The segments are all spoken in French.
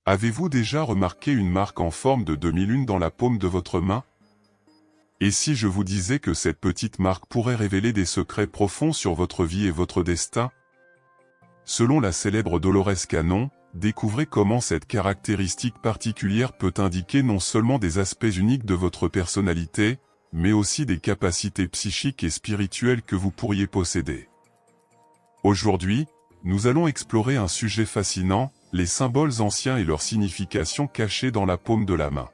Avez-vous déjà remarqué une marque en forme de demi-lune dans la paume de votre main? Et si je vous disais que cette petite marque pourrait révéler des secrets profonds sur votre vie et votre destin? Selon la célèbre Dolores Cannon, découvrez comment cette caractéristique particulière peut indiquer non seulement des aspects uniques de votre personnalité, mais aussi des capacités psychiques et spirituelles que vous pourriez posséder. Aujourd'hui, nous allons explorer un sujet fascinant, les symboles anciens et leur signification cachée dans la paume de la main.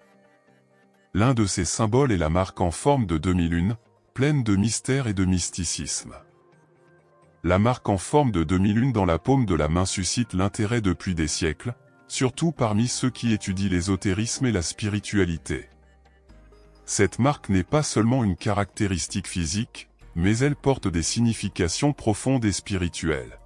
L'un de ces symboles est la marque en forme de demi-lune, pleine de mystère et de mysticisme. La marque en forme de demi-lune dans la paume de la main suscite l'intérêt depuis des siècles, surtout parmi ceux qui étudient l'ésotérisme et la spiritualité. Cette marque n'est pas seulement une caractéristique physique, mais elle porte des significations profondes et spirituelles.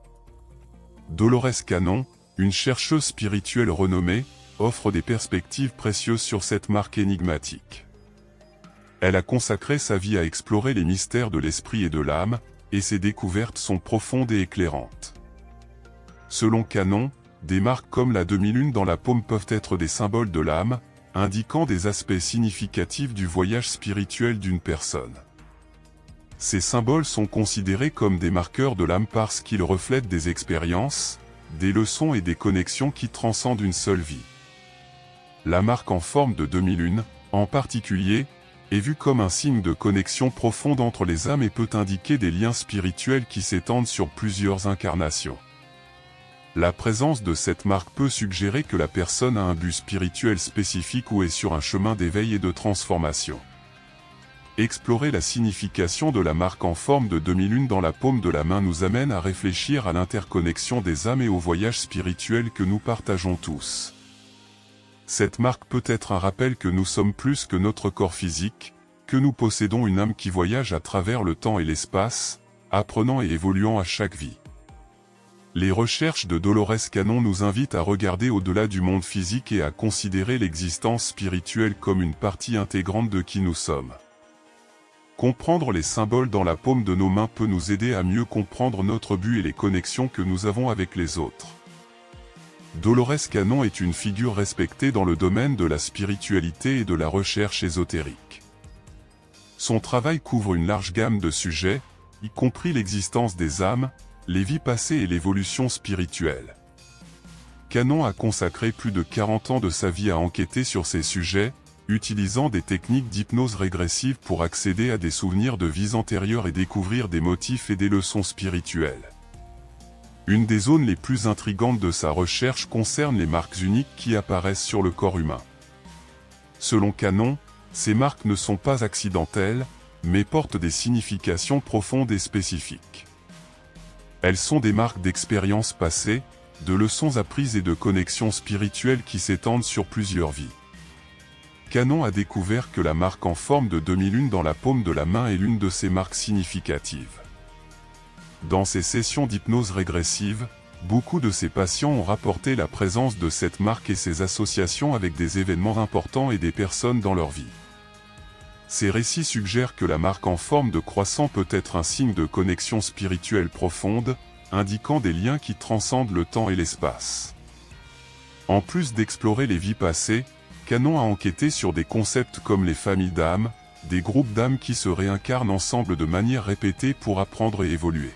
Dolores Cannon, une chercheuse spirituelle renommée, offre des perspectives précieuses sur cette marque énigmatique. Elle a consacré sa vie à explorer les mystères de l'esprit et de l'âme, et ses découvertes sont profondes et éclairantes. Selon Cannon, des marques comme la demi-lune dans la paume peuvent être des symboles de l'âme, indiquant des aspects significatifs du voyage spirituel d'une personne. Ces symboles sont considérés comme des marqueurs de l'âme parce qu'ils reflètent des expériences, des leçons et des connexions qui transcendent une seule vie. La marque en forme de demi-lune, en particulier, est vue comme un signe de connexion profonde entre les âmes et peut indiquer des liens spirituels qui s'étendent sur plusieurs incarnations. La présence de cette marque peut suggérer que la personne a un but spirituel spécifique ou est sur un chemin d'éveil et de transformation. Explorer la signification de la marque en forme de demi-lune dans la paume de la main nous amène à réfléchir à l'interconnexion des âmes et au voyage spirituel que nous partageons tous. Cette marque peut être un rappel que nous sommes plus que notre corps physique, que nous possédons une âme qui voyage à travers le temps et l'espace, apprenant et évoluant à chaque vie. Les recherches de Dolores Cannon nous invitent à regarder au-delà du monde physique et à considérer l'existence spirituelle comme une partie intégrante de qui nous sommes. Comprendre les symboles dans la paume de nos mains peut nous aider à mieux comprendre notre but et les connexions que nous avons avec les autres. Dolores Cannon est une figure respectée dans le domaine de la spiritualité et de la recherche ésotérique. Son travail couvre une large gamme de sujets, y compris l'existence des âmes, les vies passées et l'évolution spirituelle. Cannon a consacré plus de 40 ans de sa vie à enquêter sur ces sujets, utilisant des techniques d'hypnose régressive pour accéder à des souvenirs de vies antérieures et découvrir des motifs et des leçons spirituelles. Une des zones les plus intrigantes de sa recherche concerne les marques uniques qui apparaissent sur le corps humain. Selon Cannon, ces marques ne sont pas accidentelles, mais portent des significations profondes et spécifiques. Elles sont des marques d'expériences passées, de leçons apprises et de connexions spirituelles qui s'étendent sur plusieurs vies. Cannon a découvert que la marque en forme de demi-lune dans la paume de la main est l'une de ces marques significatives. Dans ses sessions d'hypnose régressive, beaucoup de ses patients ont rapporté la présence de cette marque et ses associations avec des événements importants et des personnes dans leur vie. Ces récits suggèrent que la marque en forme de croissant peut être un signe de connexion spirituelle profonde, indiquant des liens qui transcendent le temps et l'espace. En plus d'explorer les vies passées, Cannon a enquêté sur des concepts comme les familles d'âmes, des groupes d'âmes qui se réincarnent ensemble de manière répétée pour apprendre et évoluer.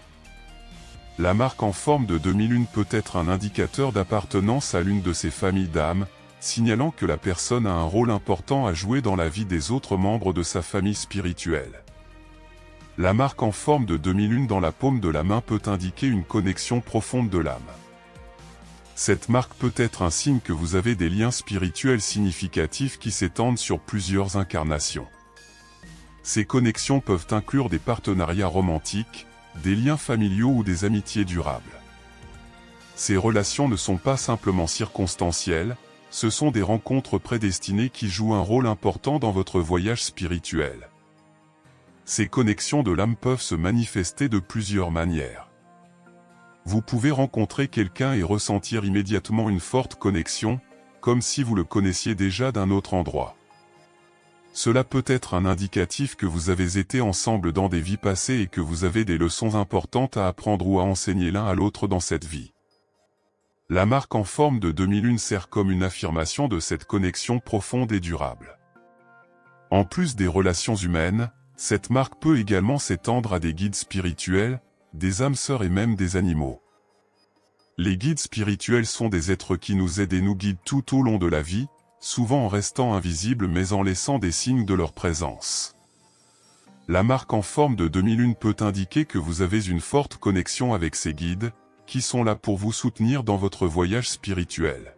La marque en forme de demi-lune peut être un indicateur d'appartenance à l'une de ces familles d'âmes, signalant que la personne a un rôle important à jouer dans la vie des autres membres de sa famille spirituelle. La marque en forme de demi-lune dans la paume de la main peut indiquer une connexion profonde de l'âme. Cette marque peut être un signe que vous avez des liens spirituels significatifs qui s'étendent sur plusieurs incarnations. Ces connexions peuvent inclure des partenariats romantiques, des liens familiaux ou des amitiés durables. Ces relations ne sont pas simplement circonstancielles, ce sont des rencontres prédestinées qui jouent un rôle important dans votre voyage spirituel. Ces connexions de l'âme peuvent se manifester de plusieurs manières. Vous pouvez rencontrer quelqu'un et ressentir immédiatement une forte connexion, comme si vous le connaissiez déjà d'un autre endroit. Cela peut être un indicatif que vous avez été ensemble dans des vies passées et que vous avez des leçons importantes à apprendre ou à enseigner l'un à l'autre dans cette vie. La marque en forme de demi-lune sert comme une affirmation de cette connexion profonde et durable. En plus des relations humaines, cette marque peut également s'étendre à des guides spirituels, des âmes sœurs et même des animaux. Les guides spirituels sont des êtres qui nous aident et nous guident tout au long de la vie, souvent en restant invisibles mais en laissant des signes de leur présence. La marque en forme de demi-lune peut indiquer que vous avez une forte connexion avec ces guides, qui sont là pour vous soutenir dans votre voyage spirituel.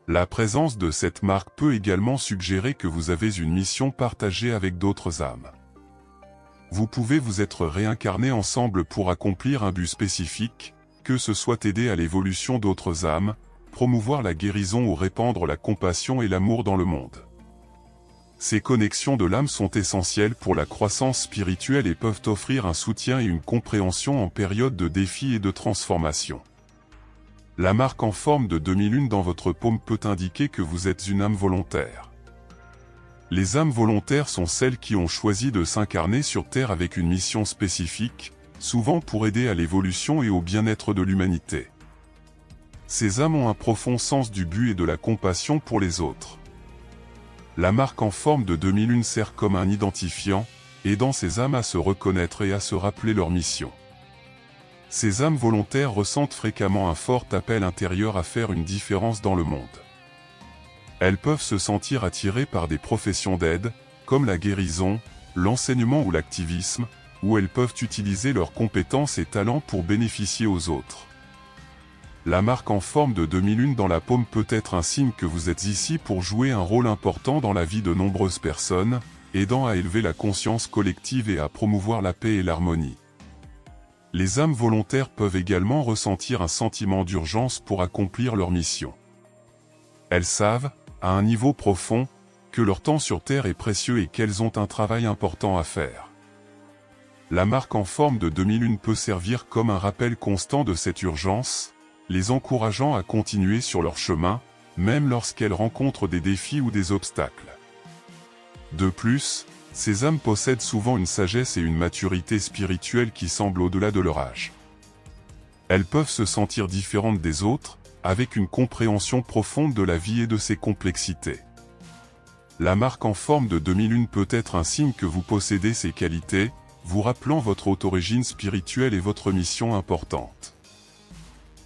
La présence de cette marque peut également suggérer que vous avez une mission partagée avec d'autres âmes. Vous pouvez vous être réincarnés ensemble pour accomplir un but spécifique, que ce soit aider à l'évolution d'autres âmes, promouvoir la guérison ou répandre la compassion et l'amour dans le monde. Ces connexions de l'âme sont essentielles pour la croissance spirituelle et peuvent offrir un soutien et une compréhension en période de défi et de transformation. La marque en forme de demi-lune dans votre paume peut indiquer que vous êtes une âme volontaire. Les âmes volontaires sont celles qui ont choisi de s'incarner sur Terre avec une mission spécifique, souvent pour aider à l'évolution et au bien-être de l'humanité. Ces âmes ont un profond sens du but et de la compassion pour les autres. La marque en forme de demi-lune sert comme un identifiant, aidant ces âmes à se reconnaître et à se rappeler leur mission. Ces âmes volontaires ressentent fréquemment un fort appel intérieur à faire une différence dans le monde. Elles peuvent se sentir attirées par des professions d'aide, comme la guérison, l'enseignement ou l'activisme, où elles peuvent utiliser leurs compétences et talents pour bénéficier aux autres. La marque en forme de demi-lune dans la paume peut être un signe que vous êtes ici pour jouer un rôle important dans la vie de nombreuses personnes, aidant à élever la conscience collective et à promouvoir la paix et l'harmonie. Les âmes volontaires peuvent également ressentir un sentiment d'urgence pour accomplir leur mission. Elles savent, à un niveau profond, que leur temps sur Terre est précieux et qu'elles ont un travail important à faire. La marque en forme de demi-lune peut servir comme un rappel constant de cette urgence, les encourageant à continuer sur leur chemin, même lorsqu'elles rencontrent des défis ou des obstacles. De plus, ces âmes possèdent souvent une sagesse et une maturité spirituelle qui semblent au-delà de leur âge. Elles peuvent se sentir différentes des autres, avec une compréhension profonde de la vie et de ses complexités. La marque en forme de demi-lune peut être un signe que vous possédez ces qualités, vous rappelant votre haute origine spirituelle et votre mission importante.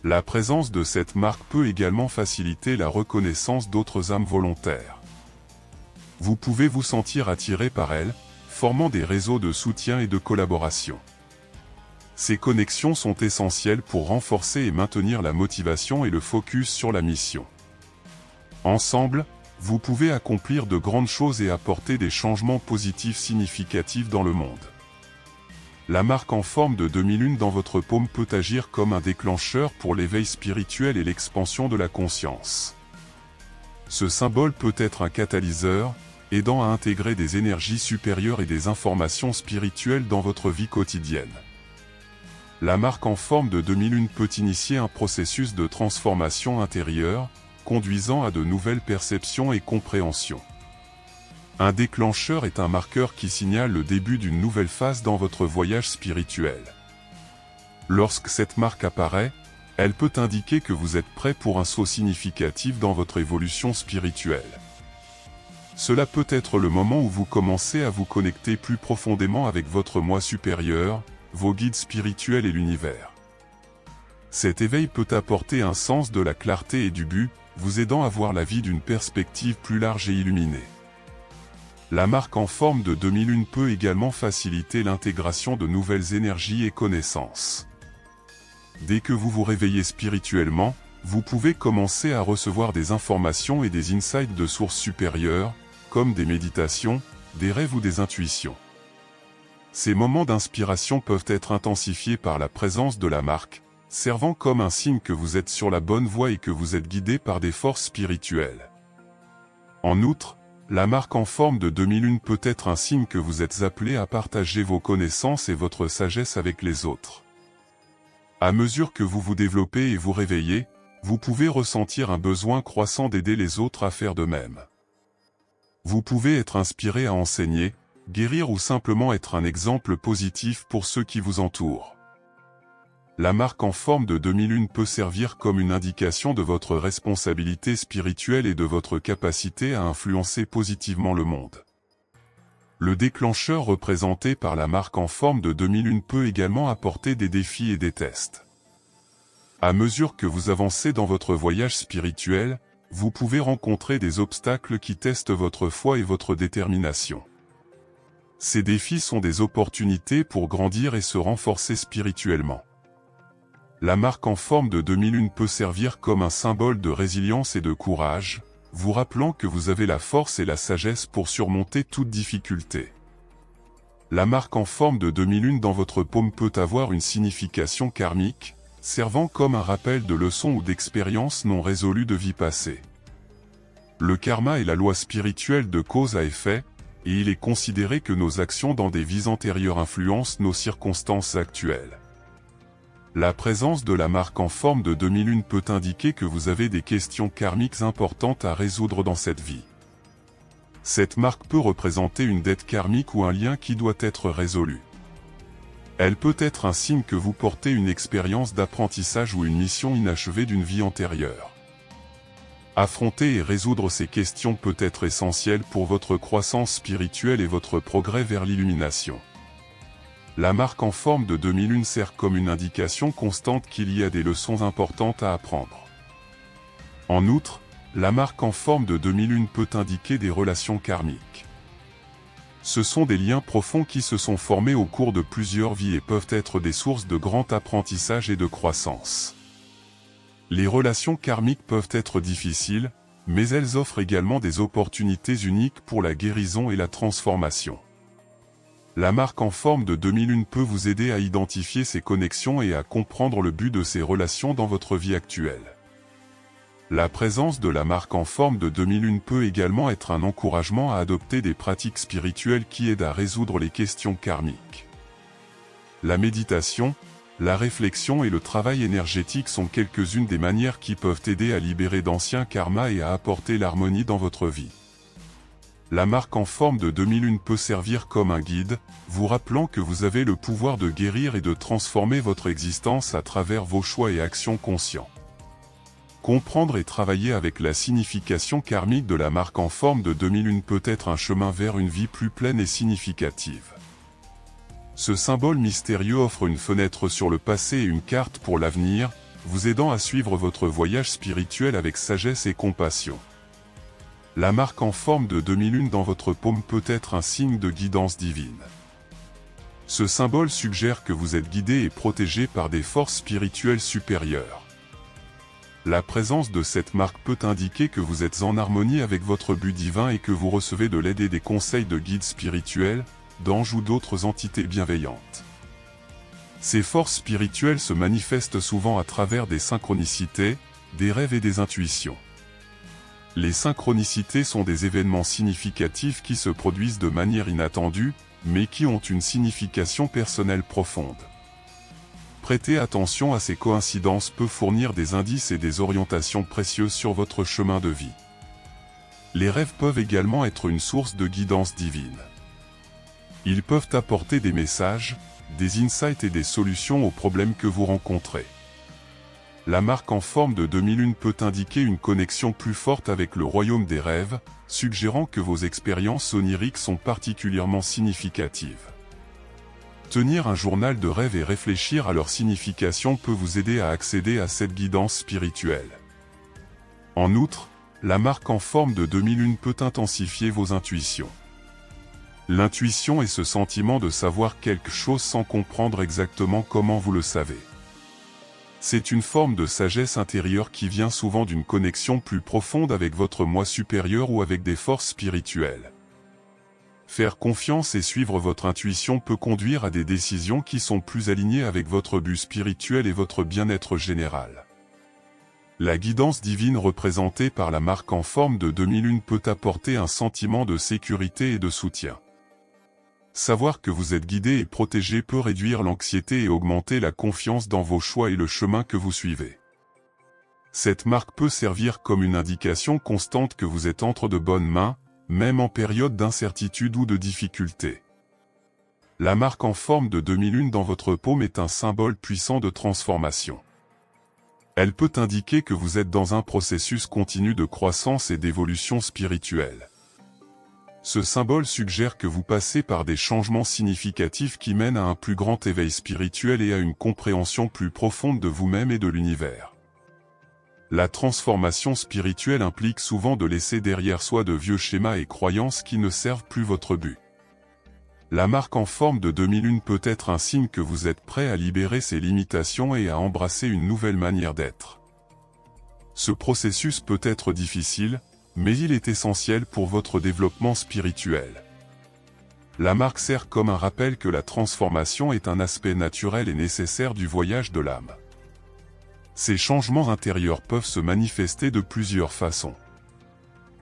La présence de cette marque peut également faciliter la reconnaissance d'autres âmes volontaires. Vous pouvez vous sentir attiré par elles, formant des réseaux de soutien et de collaboration. Ces connexions sont essentielles pour renforcer et maintenir la motivation et le focus sur la mission. Ensemble, vous pouvez accomplir de grandes choses et apporter des changements positifs significatifs dans le monde. La marque en forme de demi-lune dans votre paume peut agir comme un déclencheur pour l'éveil spirituel et l'expansion de la conscience. Ce symbole peut être un catalyseur, aidant à intégrer des énergies supérieures et des informations spirituelles dans votre vie quotidienne. La marque en forme de demi-lune peut initier un processus de transformation intérieure, conduisant à de nouvelles perceptions et compréhensions. Un déclencheur est un marqueur qui signale le début d'une nouvelle phase dans votre voyage spirituel. Lorsque cette marque apparaît, elle peut indiquer que vous êtes prêt pour un saut significatif dans votre évolution spirituelle. Cela peut être le moment où vous commencez à vous connecter plus profondément avec votre moi supérieur, vos guides spirituels et l'univers. Cet éveil peut apporter un sens de la clarté et du but, vous aidant à voir la vie d'une perspective plus large et illuminée. La marque en forme de demi-lune peut également faciliter l'intégration de nouvelles énergies et connaissances. Dès que vous vous réveillez spirituellement, vous pouvez commencer à recevoir des informations et des insights de sources supérieures, comme des méditations, des rêves ou des intuitions. Ces moments d'inspiration peuvent être intensifiés par la présence de la marque, servant comme un signe que vous êtes sur la bonne voie et que vous êtes guidé par des forces spirituelles. En outre, la marque en forme de demi-lune peut être un signe que vous êtes appelé à partager vos connaissances et votre sagesse avec les autres. À mesure que vous vous développez et vous réveillez, vous pouvez ressentir un besoin croissant d'aider les autres à faire de même. Vous pouvez être inspiré à enseigner, guérir ou simplement être un exemple positif pour ceux qui vous entourent. La marque en forme de demi-lune peut servir comme une indication de votre responsabilité spirituelle et de votre capacité à influencer positivement le monde. Le déclencheur représenté par la marque en forme de demi-lune peut également apporter des défis et des tests. À mesure que vous avancez dans votre voyage spirituel, vous pouvez rencontrer des obstacles qui testent votre foi et votre détermination. Ces défis sont des opportunités pour grandir et se renforcer spirituellement. La marque en forme de demi-lune peut servir comme un symbole de résilience et de courage, vous rappelant que vous avez la force et la sagesse pour surmonter toute difficulté. La marque en forme de demi-lune dans votre paume peut avoir une signification karmique, servant comme un rappel de leçons ou d'expériences non résolues de vie passée. Le karma est la loi spirituelle de cause à effet, et il est considéré que nos actions dans des vies antérieures influencent nos circonstances actuelles. La présence de la marque en forme de demi-lune peut indiquer que vous avez des questions karmiques importantes à résoudre dans cette vie. Cette marque peut représenter une dette karmique ou un lien qui doit être résolu. Elle peut être un signe que vous portez une expérience d'apprentissage ou une mission inachevée d'une vie antérieure. Affronter et résoudre ces questions peut être essentiel pour votre croissance spirituelle et votre progrès vers l'illumination. La marque en forme de demi-lune sert comme une indication constante qu'il y a des leçons importantes à apprendre. En outre, la marque en forme de demi-lune peut indiquer des relations karmiques. Ce sont des liens profonds qui se sont formés au cours de plusieurs vies et peuvent être des sources de grand apprentissage et de croissance. Les relations karmiques peuvent être difficiles, mais elles offrent également des opportunités uniques pour la guérison et la transformation. La marque en forme de demi-lune peut vous aider à identifier ces connexions et à comprendre le but de ces relations dans votre vie actuelle. La présence de la marque en forme de demi-lune peut également être un encouragement à adopter des pratiques spirituelles qui aident à résoudre les questions karmiques. La méditation, la réflexion et le travail énergétique sont quelques-unes des manières qui peuvent aider à libérer d'anciens karmas et à apporter l'harmonie dans votre vie. La marque en forme de demi-lune peut servir comme un guide, vous rappelant que vous avez le pouvoir de guérir et de transformer votre existence à travers vos choix et actions conscients. Comprendre et travailler avec la signification karmique de la marque en forme de demi-lune peut être un chemin vers une vie plus pleine et significative. Ce symbole mystérieux offre une fenêtre sur le passé et une carte pour l'avenir, vous aidant à suivre votre voyage spirituel avec sagesse et compassion. La marque en forme de demi-lune dans votre paume peut être un signe de guidance divine. Ce symbole suggère que vous êtes guidé et protégé par des forces spirituelles supérieures. La présence de cette marque peut indiquer que vous êtes en harmonie avec votre but divin et que vous recevez de l'aide et des conseils de guides spirituels, d'anges ou d'autres entités bienveillantes. Ces forces spirituelles se manifestent souvent à travers des synchronicités, des rêves et des intuitions. Les synchronicités sont des événements significatifs qui se produisent de manière inattendue, mais qui ont une signification personnelle profonde. Prêter attention à ces coïncidences peut fournir des indices et des orientations précieuses sur votre chemin de vie. Les rêves peuvent également être une source de guidance divine. Ils peuvent apporter des messages, des insights et des solutions aux problèmes que vous rencontrez. La marque en forme de demi-lune peut indiquer une connexion plus forte avec le royaume des rêves, suggérant que vos expériences oniriques sont particulièrement significatives. Tenir un journal de rêves et réfléchir à leur signification peut vous aider à accéder à cette guidance spirituelle. En outre, la marque en forme de demi-lune peut intensifier vos intuitions. L'intuition est ce sentiment de savoir quelque chose sans comprendre exactement comment vous le savez. C'est une forme de sagesse intérieure qui vient souvent d'une connexion plus profonde avec votre moi supérieur ou avec des forces spirituelles. Faire confiance et suivre votre intuition peut conduire à des décisions qui sont plus alignées avec votre but spirituel et votre bien-être général. La guidance divine représentée par la marque en forme de demi-lune peut apporter un sentiment de sécurité et de soutien. Savoir que vous êtes guidé et protégé peut réduire l'anxiété et augmenter la confiance dans vos choix et le chemin que vous suivez. Cette marque peut servir comme une indication constante que vous êtes entre de bonnes mains, même en période d'incertitude ou de difficulté. La marque en forme de demi-lune dans votre paume est un symbole puissant de transformation. Elle peut indiquer que vous êtes dans un processus continu de croissance et d'évolution spirituelle. Ce symbole suggère que vous passez par des changements significatifs qui mènent à un plus grand éveil spirituel et à une compréhension plus profonde de vous-même et de l'univers. La transformation spirituelle implique souvent de laisser derrière soi de vieux schémas et croyances qui ne servent plus votre but. La marque en forme de demi-lune peut être un signe que vous êtes prêt à libérer ses limitations et à embrasser une nouvelle manière d'être. Ce processus peut être difficile, mais il est essentiel pour votre développement spirituel. La marque sert comme un rappel que la transformation est un aspect naturel et nécessaire du voyage de l'âme. Ces changements intérieurs peuvent se manifester de plusieurs façons.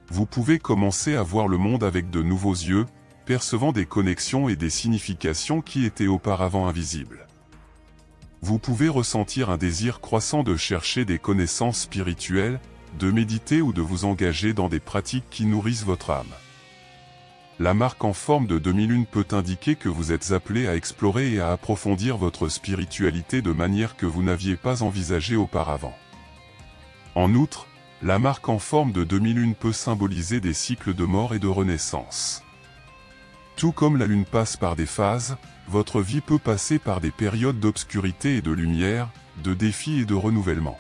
Vous pouvez commencer à voir le monde avec de nouveaux yeux, percevant des connexions et des significations qui étaient auparavant invisibles. Vous pouvez ressentir un désir croissant de chercher des connaissances spirituelles, de méditer ou de vous engager dans des pratiques qui nourrissent votre âme. La marque en forme de demi-lune peut indiquer que vous êtes appelé à explorer et à approfondir votre spiritualité de manière que vous n'aviez pas envisagée auparavant. En outre, la marque en forme de demi-lune peut symboliser des cycles de mort et de renaissance. Tout comme la lune passe par des phases, votre vie peut passer par des périodes d'obscurité et de lumière, de défis et de renouvellement.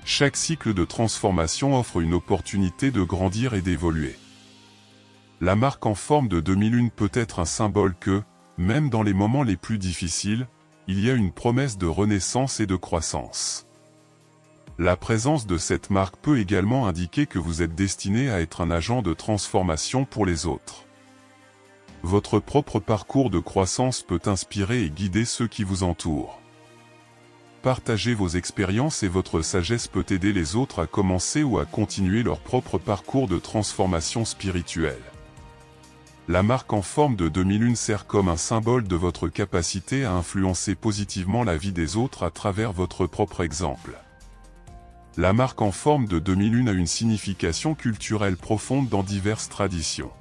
Chaque cycle de transformation offre une opportunité de grandir et d'évoluer. La marque en forme de demi-lune peut être un symbole que, même dans les moments les plus difficiles, il y a une promesse de renaissance et de croissance. La présence de cette marque peut également indiquer que vous êtes destiné à être un agent de transformation pour les autres. Votre propre parcours de croissance peut inspirer et guider ceux qui vous entourent. Partager vos expériences et votre sagesse peut aider les autres à commencer ou à continuer leur propre parcours de transformation spirituelle. La marque en forme de demi-lune sert comme un symbole de votre capacité à influencer positivement la vie des autres à travers votre propre exemple. La marque en forme de demi-lune a une signification culturelle profonde dans diverses traditions.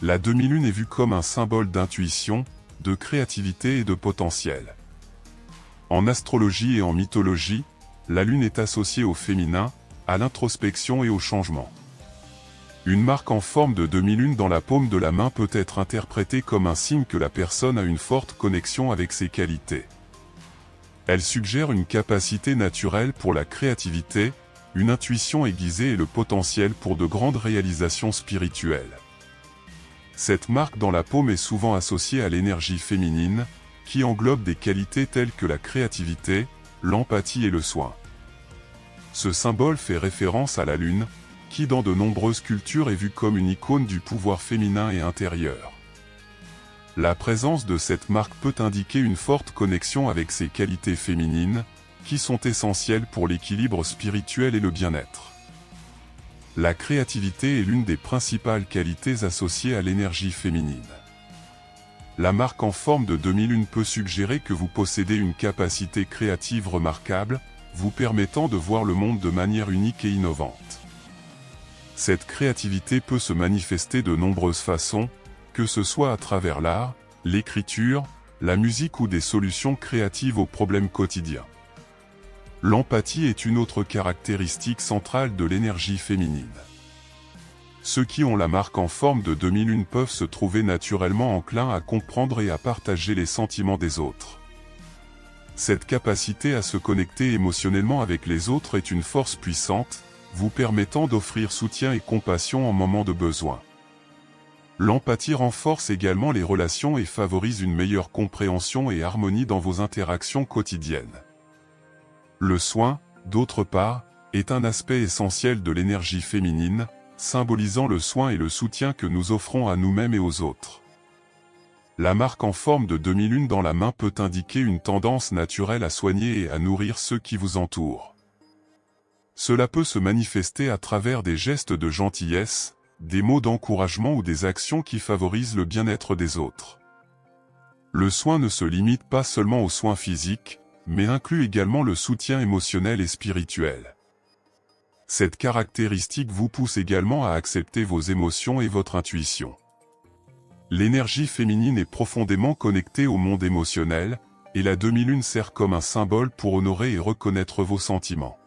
La demi-lune est vue comme un symbole d'intuition, de créativité et de potentiel. En astrologie et en mythologie, la lune est associée au féminin, à l'introspection et au changement. Une marque en forme de demi-lune dans la paume de la main peut être interprétée comme un signe que la personne a une forte connexion avec ses qualités. Elle suggère une capacité naturelle pour la créativité, une intuition aiguisée et le potentiel pour de grandes réalisations spirituelles. Cette marque dans la paume est souvent associée à l'énergie féminine, qui englobe des qualités telles que la créativité, l'empathie et le soin. Ce symbole fait référence à la lune, qui dans de nombreuses cultures est vue comme une icône du pouvoir féminin et intérieur. La présence de cette marque peut indiquer une forte connexion avec ces qualités féminines, qui sont essentielles pour l'équilibre spirituel et le bien-être. La créativité est l'une des principales qualités associées à l'énergie féminine. La marque en forme de demi-lune peut suggérer que vous possédez une capacité créative remarquable, vous permettant de voir le monde de manière unique et innovante. Cette créativité peut se manifester de nombreuses façons, que ce soit à travers l'art, l'écriture, la musique ou des solutions créatives aux problèmes quotidiens. L'empathie est une autre caractéristique centrale de l'énergie féminine. Ceux qui ont la marque en forme de demi-lune peuvent se trouver naturellement enclins à comprendre et à partager les sentiments des autres. Cette capacité à se connecter émotionnellement avec les autres est une force puissante, vous permettant d'offrir soutien et compassion en moment de besoin. L'empathie renforce également les relations et favorise une meilleure compréhension et harmonie dans vos interactions quotidiennes. Le soin, d'autre part, est un aspect essentiel de l'énergie féminine, symbolisant le soin et le soutien que nous offrons à nous-mêmes et aux autres. La marque en forme de demi-lune dans la main peut indiquer une tendance naturelle à soigner et à nourrir ceux qui vous entourent. Cela peut se manifester à travers des gestes de gentillesse, des mots d'encouragement ou des actions qui favorisent le bien-être des autres. Le soin ne se limite pas seulement aux soins physiques, mais inclut également le soutien émotionnel et spirituel. Cette caractéristique vous pousse également à accepter vos émotions et votre intuition. L'énergie féminine est profondément connectée au monde émotionnel, et la demi-lune sert comme un symbole pour honorer et reconnaître vos sentiments.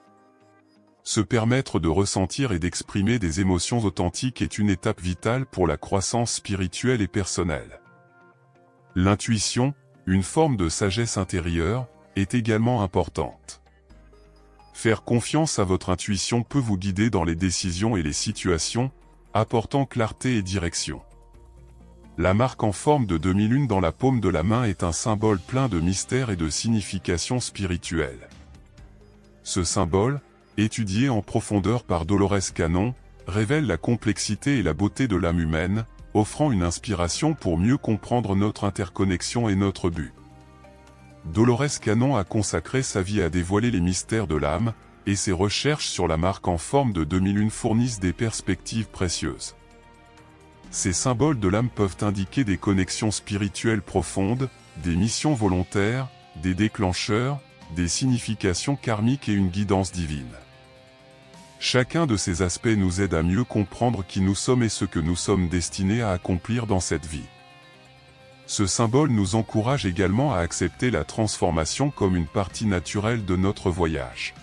Se permettre de ressentir et d'exprimer des émotions authentiques est une étape vitale pour la croissance spirituelle et personnelle. L'intuition, une forme de sagesse intérieure, est également importante. Faire confiance à votre intuition peut vous guider dans les décisions et les situations, apportant clarté et direction. La marque en forme de demi-lune dans la paume de la main est un symbole plein de mystère et de signification spirituelle. Ce symbole, étudié en profondeur par Dolores Cannon, révèle la complexité et la beauté de l'âme humaine, offrant une inspiration pour mieux comprendre notre interconnexion et notre but. Dolores Cannon a consacré sa vie à dévoiler les mystères de l'âme, et ses recherches sur la marque en forme de demi-lune fournissent des perspectives précieuses. Ces symboles de l'âme peuvent indiquer des connexions spirituelles profondes, des missions volontaires, des déclencheurs, des significations karmiques et une guidance divine. Chacun de ces aspects nous aide à mieux comprendre qui nous sommes et ce que nous sommes destinés à accomplir dans cette vie. Ce symbole nous encourage également à accepter la transformation comme une partie naturelle de notre voyage.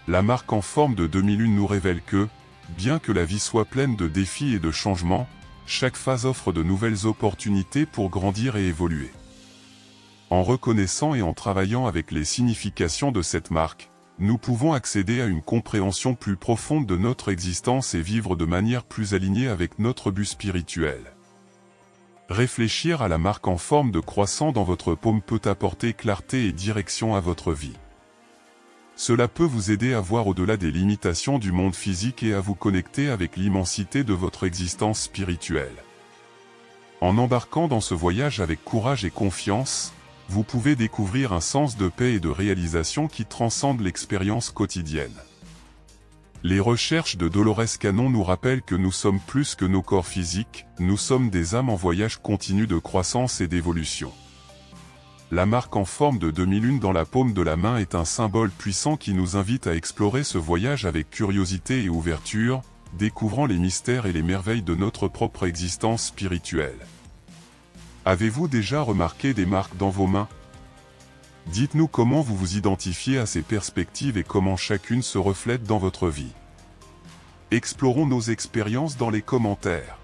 La marque en forme de demi-lune nous révèle que, bien que la vie soit pleine de défis et de changements, chaque phase offre de nouvelles opportunités pour grandir et évoluer. En reconnaissant et en travaillant avec les significations de cette marque, nous pouvons accéder à une compréhension plus profonde de notre existence et vivre de manière plus alignée avec notre but spirituel. Réfléchir à la marque en forme de croissant dans votre paume peut apporter clarté et direction à votre vie. Cela peut vous aider à voir au-delà des limitations du monde physique et à vous connecter avec l'immensité de votre existence spirituelle. En embarquant dans ce voyage avec courage et confiance, vous pouvez découvrir un sens de paix et de réalisation qui transcende l'expérience quotidienne. Les recherches de Dolores Cannon nous rappellent que nous sommes plus que nos corps physiques, nous sommes des âmes en voyage continu de croissance et d'évolution. La marque en forme de demi-lune dans la paume de la main est un symbole puissant qui nous invite à explorer ce voyage avec curiosité et ouverture, découvrant les mystères et les merveilles de notre propre existence spirituelle. Avez-vous déjà remarqué des marques dans vos mains? Dites-nous comment vous vous identifiez à ces perspectives et comment chacune se reflète dans votre vie. Explorons nos expériences dans les commentaires.